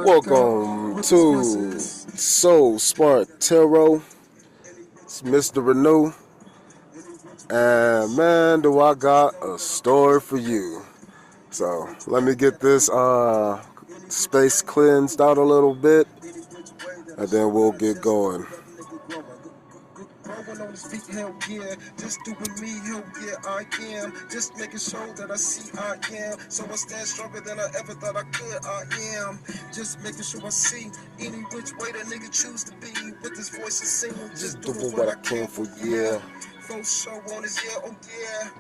Welcome to So Smart Tarot. It's Mr. Renew. And man, do I got a story for you. So let me get this space cleansed out a little bit, and then we'll get going. Growing on this beat, hell yeah. Just doing me, hell yeah, I am. Just making sure that I see I am. So I stand stronger than I ever thought I could, I am. Just making sure I see any which way that nigga choose to be. With his voice and singing, just doing what I can for yeah. For sure on his yeah, oh yeah.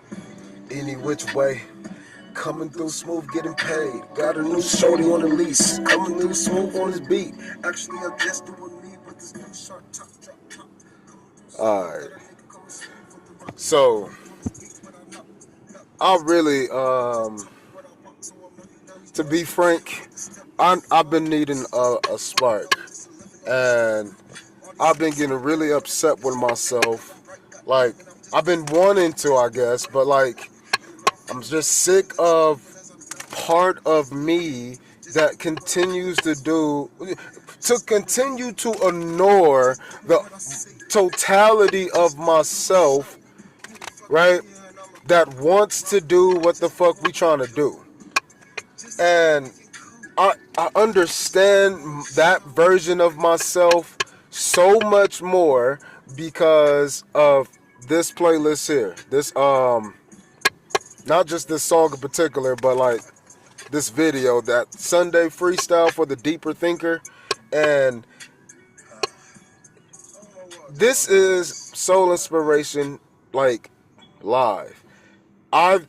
Any which way. Coming through smooth, getting paid. Got a new shorty on the lease. Coming through smooth on his beat. Actually, I'm just doing me with this new short top. Alright. So, I really, to be frank, I've been needing a spark. And I've been getting really upset with myself. Like, I've been wanting to, I guess, but like, I'm just sick of part of me that continues to continue to ignore the totality of myself, right? That wants to do what the fuck we trying to do. And I understand that version of myself so much more because of this playlist here. This not just this song in particular, but like this video, that Sunday freestyle for the deeper thinker. And this is soul inspiration, like, live. I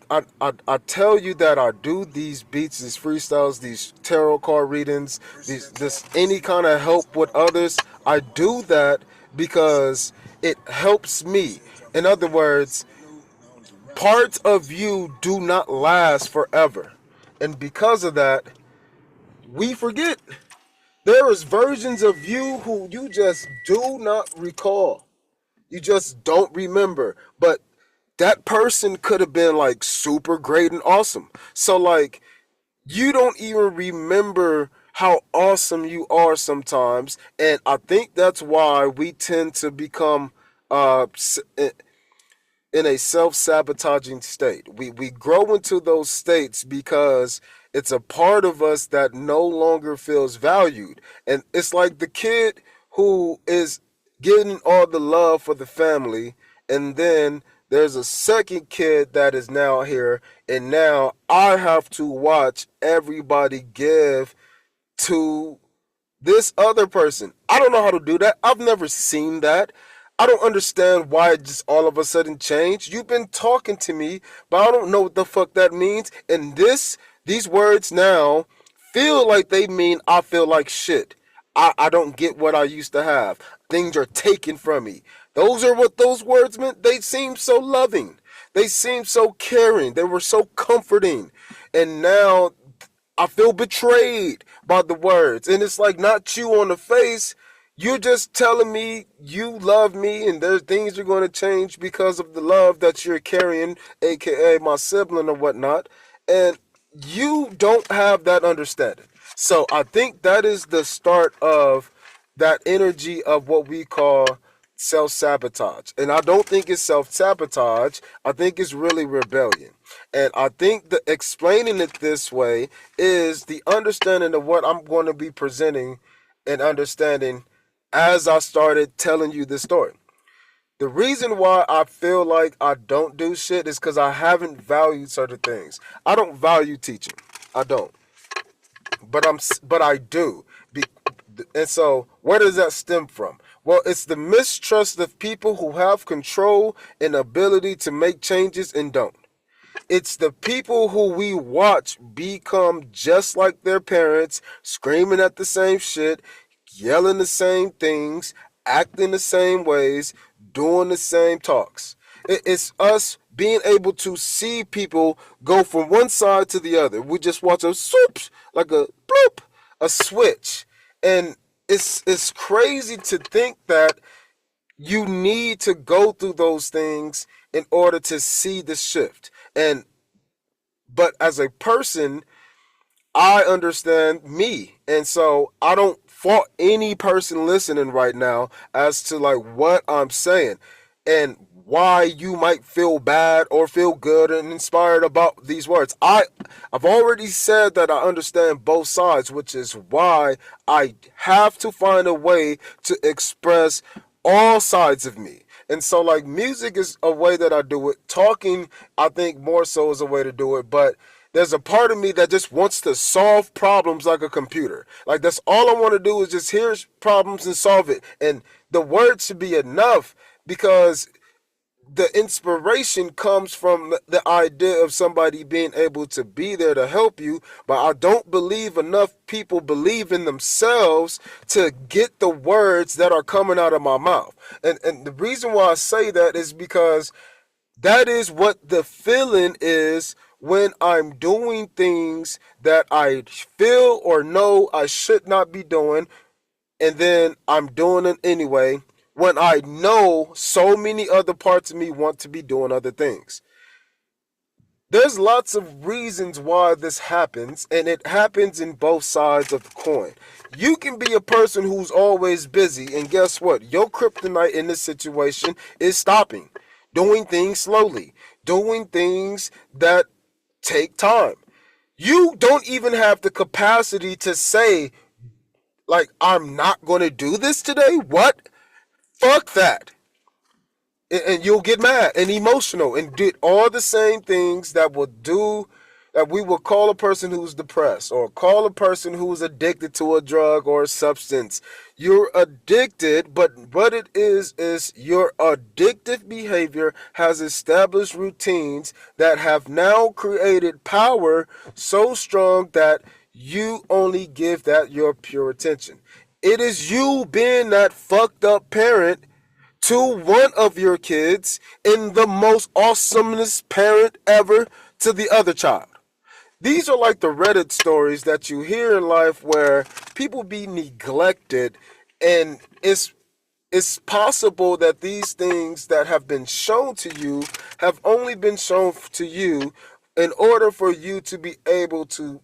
tell you that I do these beats, these freestyles, these tarot card readings, this any kind of help with others. I do that because it helps me. In other words, parts of you do not last forever. And because of that, we forget. There is versions of you who you just do not recall. You just don't remember. But that person could have been like super great and awesome. So like, you don't even remember how awesome you are sometimes. And I think that's why we tend to become in a self-sabotaging state. We grow into those states because it's a part of us that no longer feels valued. And it's like the kid who is getting all the love for the family, and then there's a second kid that is now here, and now I have to watch everybody give to this other person. I don't know how to do that. I've never seen that. I don't understand why it just all of a sudden changed. You've been talking to me, but I don't know what the fuck that means. And these words now feel like they mean I feel like shit. I don't get what I used to have. Things are taken from me. Those are what those words meant. They seem so loving. They seem so caring. They were so comforting. And now I feel betrayed by the words. And it's like not you on the face. You're just telling me you love me and there's things are going to change because of the love that you're carrying, aka my sibling or whatnot. And you don't have that understanding. So I think that is the start of that energy of what we call self-sabotage. And I don't think it's self-sabotage. I think it's really rebellion. And I think that explaining it this way is the understanding of what I'm going to be presenting and understanding as I started telling you this story. The reason why I feel like I don't do shit is because I haven't valued certain things. I don't value teaching. I don't. But I do. And so where does that stem from? Well, it's the mistrust of people who have control and ability to make changes and don't. It's the people who we watch become just like their parents, screaming at the same shit, yelling the same things, acting the same ways, doing the same talks. It's us being able to see people go from one side to the other. We just watch a swoop, like a bloop, a switch. And it's crazy to think that you need to go through those things in order to see the shift. And But as a person, I understand me. And so I don't fault any person listening right now as to like what I'm saying and why you might feel bad or feel good and inspired about these words. I've already said that I understand both sides, which is why I have to find a way to express all sides of me. And so like music is a way that I do it. Talking, I think more so is a way to do it, but there's a part of me that just wants to solve problems like a computer. Like that's all I want to do is just hear problems and solve it. And the words should be enough because the inspiration comes from the idea of somebody being able to be there to help you. But I don't believe enough people believe in themselves to get the words that are coming out of my mouth. And the reason why I say that is because that is what the feeling is when I'm doing things that I feel or know I should not be doing, and then I'm doing it anyway when I know so many other parts of me want to be doing other things. There's lots of reasons why this happens, and it happens in both sides of the coin. You can be a person who's always busy, and guess what? Your kryptonite in this situation is stopping, doing things slowly, doing things that take time. You don't even have the capacity to say, like, I'm not going to do this today. What? Fuck that. And you'll get mad and emotional and did all the same things that will do that we will call a person who's depressed or call a person who's addicted to a drug or a substance. You're addicted, but what it is your addictive behavior has established routines that have now created power so strong that you only give that your pure attention. It is you being that fucked up parent to one of your kids and the most awesomest parent ever to the other child. These are like the Reddit stories that you hear in life where people be neglected, and it's possible that these things that have been shown to you have only been shown to you in order for you to be able to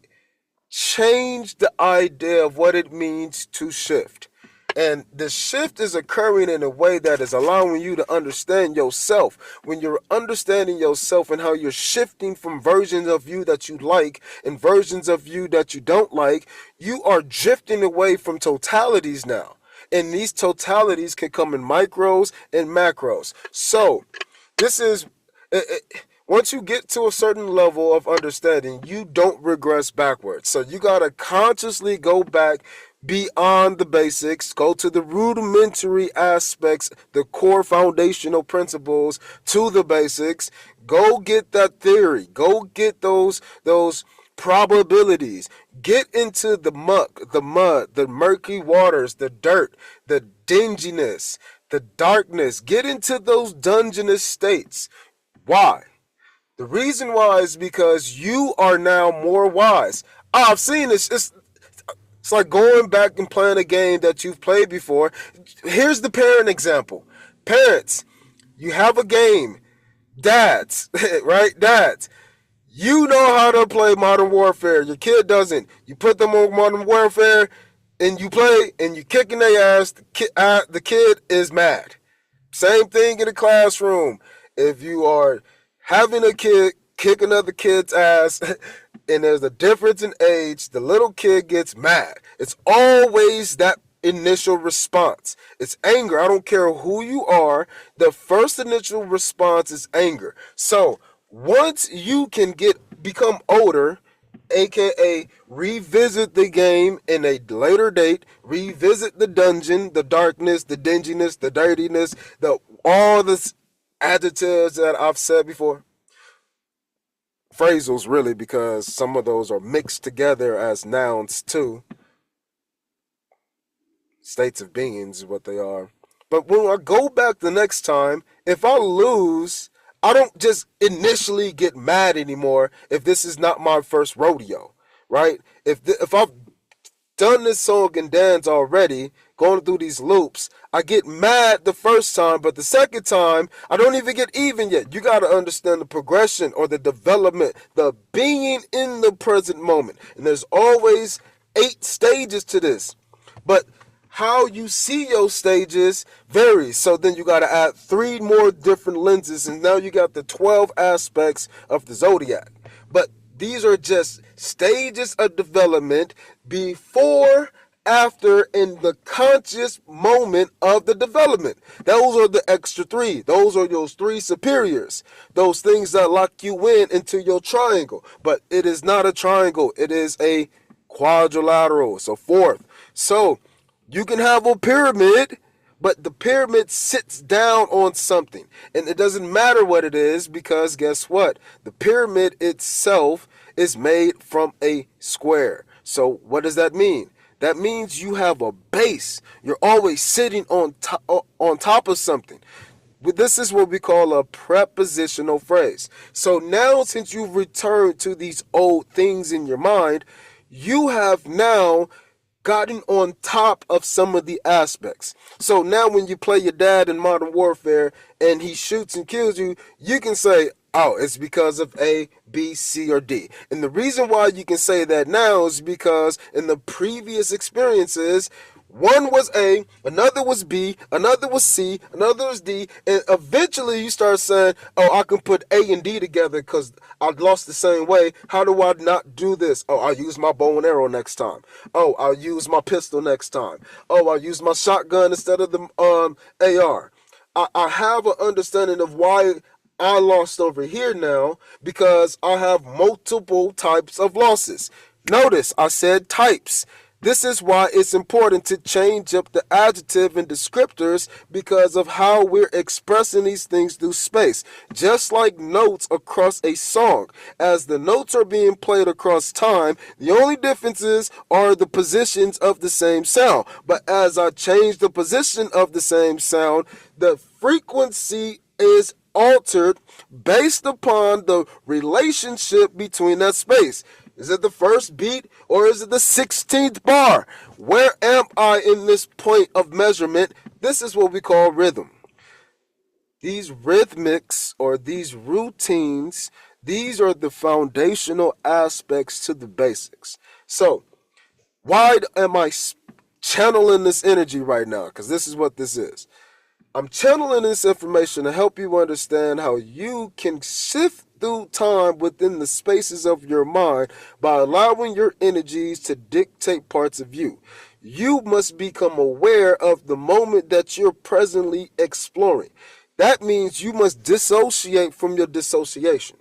change the idea of what it means to shift. And the shift is occurring in a way that is allowing you to understand yourself. When you're understanding yourself and how you're shifting from versions of you that you like and versions of you that you don't like, you are drifting away from totalities now. And these totalities can come in micros and macros. So, this is once you get to a certain level of understanding, you don't regress backwards. So you got to consciously go back beyond the basics, go to the rudimentary aspects, the core foundational principles to the basics. Go get that theory. Go get those probabilities. Get into the muck, the mud, the murky waters, the dirt, the dinginess, the darkness. Get into those dungeonous states. Why? The reason why is because you are now more wise. I've seen this. It's like going back and playing a game that you've played before. Here's the parent example. Parents, you have a game. Dads, right? Dads, you know how to play Modern Warfare. Your kid doesn't. You put them on Modern Warfare and you play and you kicking their ass. The kid is mad. Same thing in the classroom. If you are having a kid kick another kid's ass and there's a difference in age, the little kid gets mad. It's always that initial response. It's anger. I don't care who you are. The first initial response is anger. So once you can become older, aka revisit the game in a later date, revisit the dungeon, the darkness, the dinginess, the dirtiness, the all the adjectives that I've said before. Phrasals, really, because some of those are mixed together as nouns too. States of beings is what they are. But when I go back the next time, if I lose, I don't just initially get mad anymore if this is not my first rodeo, right? If I've done this song and dance already, going through these loops, I get mad the first time, but the second time, I don't even get even yet. You got to understand the progression or the development, the being in the present moment. And there's always 8 stages to this. But how you see your stages varies. So then you got to add 3 more different lenses, and now you got the 12 aspects of the zodiac. But these are just stages of development before, after, and the conscious moment of the development. Those are the extra 3. Those are those 3 superiors. Those things that lock you into your triangle. But it is not a triangle. It is a quadrilateral. It's a fourth. So you can have a pyramid, but the pyramid sits down on something. And it doesn't matter what it is, because guess what? The pyramid itself is made from a square. So what does that mean? That means you have a base. You're always sitting on top of something. This is what we call a prepositional phrase. So now, since you've returned to these old things in your mind, you have now gotten on top of some of the aspects. So now when you play your dad in Modern Warfare and he shoots and kills you, you can say, oh, it's because of A, B, C, or D. And the reason why you can say that now is because in the previous experiences, one was A, another was B, another was C, another was D, and eventually you start saying, oh, I can put A and D together because I lost the same way. How do I not do this? Oh, I'll use my bow and arrow next time. Oh, I'll use my pistol next time. Oh, I'll use my shotgun instead of the AR. I have an understanding of why I lost over here now, because I have multiple types of losses. Notice I said types. This is why it's important to change up the adjective and descriptors, because of how we're expressing these things through space. Just like notes across a song. As the notes are being played across time, the only differences are the positions of the same sound. But as I change the position of the same sound, the frequency is altered based upon the relationship between that space. Is it the first beat or is it the 16th bar? Where am I in this point of measurement? This is what we call rhythm. These rhythmics or these routines, these are the foundational aspects to the basics. So, why am I channeling this energy right now? Because this is what this is. I'm channeling this information to help you understand how you can shift through time within the spaces of your mind by allowing your energies to dictate parts of you. You must become aware of the moment that you're presently exploring. That means you must dissociate from your dissociation.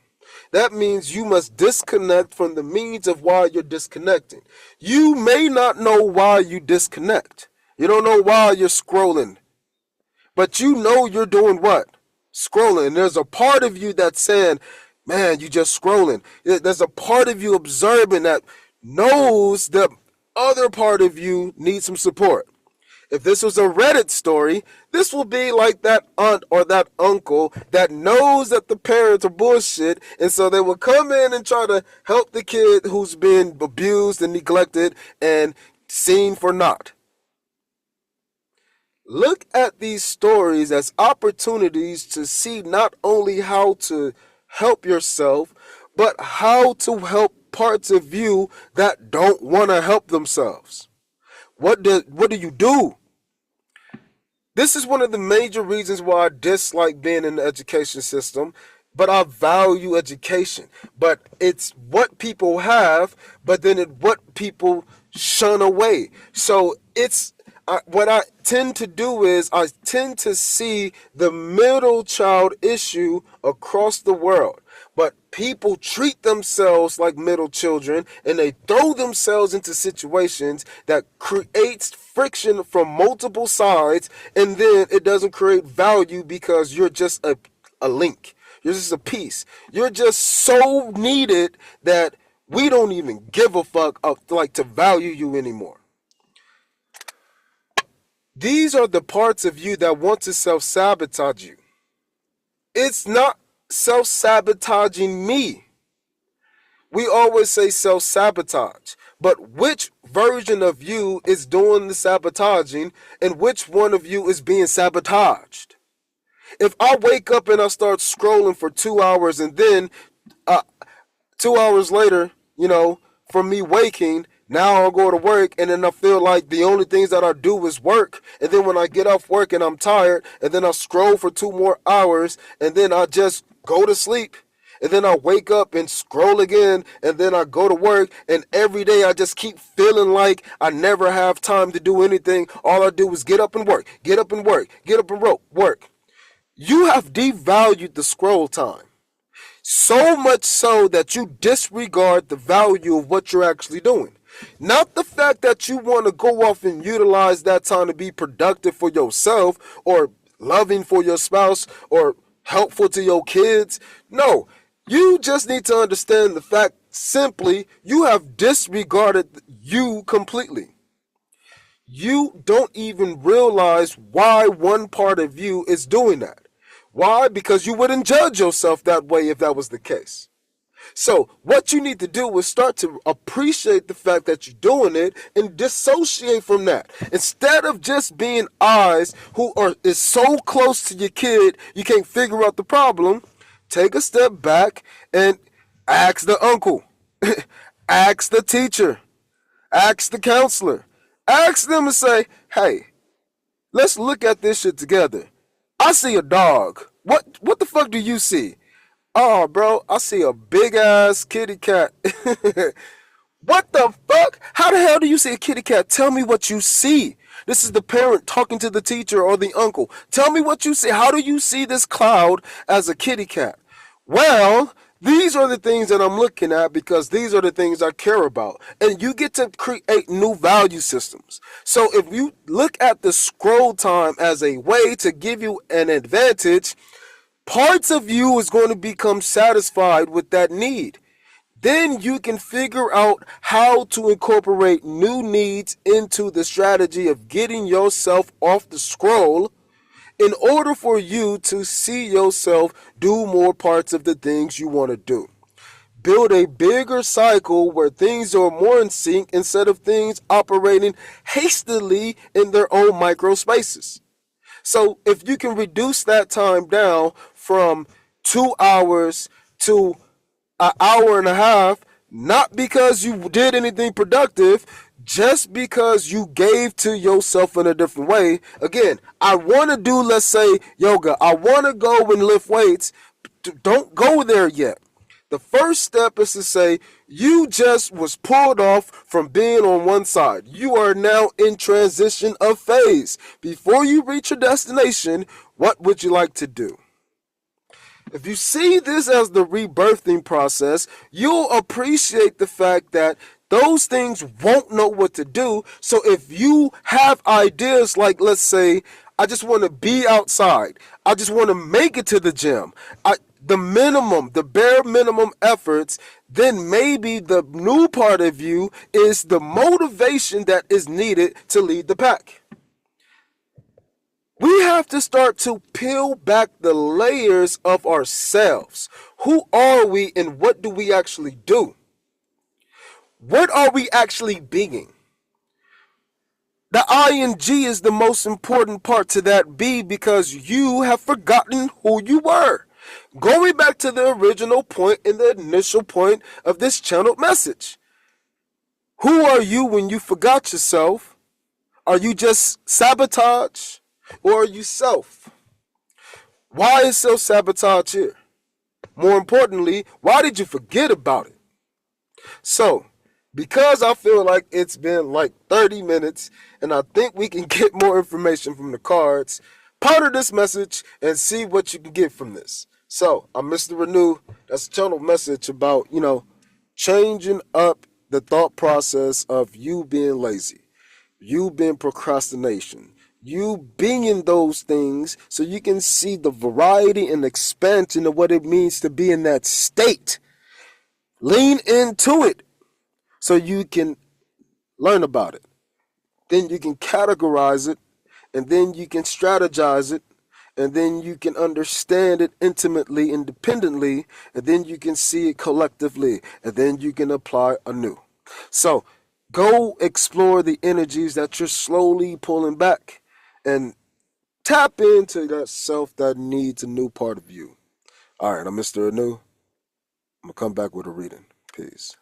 That means you must disconnect from the means of why you're disconnecting. You may not know why you disconnect. You don't know why you're scrolling. But you know you're doing what? Scrolling. And there's a part of you that's saying, man, you just scrolling. There's a part of you observing that knows the other part of you needs some support. If this was a Reddit story, this will be like that aunt or that uncle that knows that the parents are bullshit, and so they will come in and try to help the kid who's been abused and neglected and seen for naught. Look at these stories as opportunities to see not only how to help yourself, but how to help parts of you that don't want to help themselves. What do you do? This is one of the major reasons why I dislike being in the education system, but I value education. But it's what people have, but then it's what people shun away. So what I tend to do is I tend to see the middle child issue across the world. But people treat themselves like middle children, and they throw themselves into situations that creates friction from multiple sides, and then it doesn't create value because you're just a link. You're just a piece. You're just so needed that we don't even give a fuck to value you anymore. These are the parts of you that want to self-sabotage you. It's not self-sabotaging me. We always say self-sabotage, but which version of you is doing the sabotaging and which one of you is being sabotaged? If I wake up and I start scrolling for 2 hours and then uh, 2 hours later, from me waking, now I'll go to work and then I feel like the only things that I do is work. And then when I get off work and I'm tired, and then I scroll for 2 more hours and then I just go to sleep. And then I wake up and scroll again, and then I go to work, and every day I just keep feeling like I never have time to do anything. All I do is get up and work, get up and work, get up and work. You have devalued the scroll time. So much so that you disregard the value of what you're actually doing. Not the fact that you want to go off and utilize that time to be productive for yourself or loving for your spouse or helpful to your kids. No, you just need to understand the fact simply you have disregarded you completely. You don't even realize why one part of you is doing that. Why? Because you wouldn't judge yourself that way if that was the case. So what you need to do is start to appreciate the fact that you're doing it and dissociate from that. Instead of just being eyes who is so close to your kid you can't figure out the problem, take a step back and ask the uncle, ask the teacher, ask the counselor, ask them and say, hey, let's look at this shit together. I see a dog. What the fuck do you see? Oh, bro, I see a big ass kitty cat. What the fuck? How the hell do you see a kitty cat? Tell me what you see. This is the parent talking to the teacher or the uncle. Tell me what you see. How do you see this cloud as a kitty cat? Well, these are the things that I'm looking at because these are the things I care about. And you get to create new value systems. So if you look at the scroll time as a way to give you an advantage, parts of you is going to become satisfied with that need. Then you can figure out how to incorporate new needs into the strategy of getting yourself off the scroll in order for you to see yourself do more parts of the things you want to do. Build a bigger cycle where things are more in sync instead of things operating hastily in their own micro spaces. So if you can reduce that time down from 2 hours to an hour and a half, not because you did anything productive, just because you gave to yourself in a different way. Again, I want to do, let's say, yoga. I want to go and lift weights. Don't go there yet. The first step is to say, you just was pulled off from being on one side. You are now in transition of phase. Before you reach your destination, what would you like to do? If you see this as the rebirthing process, you'll appreciate the fact that those things won't know what to do. So if you have ideas like, let's say, I just want to be outside. I just want to make it to the gym. The bare minimum efforts, then maybe the new part of you is the motivation that is needed to lead the pack. We have to start to peel back the layers of ourselves. Who are we and what do we actually do? What are we actually being? The ing is the most important part to that be because you have forgotten who you were. Going back to the original point and the initial point of this channeled message. Who are you when you forgot yourself? Are you just sabotage or are you self? Why is self-sabotage here? More importantly, why did you forget about it? So, because I feel like it's been like 30 minutes and I think we can get more information from the cards, ponder this message and see what you can get from this. So, I'm Mr. Renew. That's a channel message about, changing up the thought process of you being lazy, you being procrastination, you being those things so you can see the variety and expansion of what it means to be in that state. Lean into it so you can learn about it. Then you can categorize it, and then you can strategize it, and then you can understand it intimately, independently, and then you can see it collectively, and then you can apply anew. So go explore the energies that you're slowly pulling back and tap into that self that needs a new part of you. All right, I'm Mr. Anu. I'm going to come back with a reading. Peace.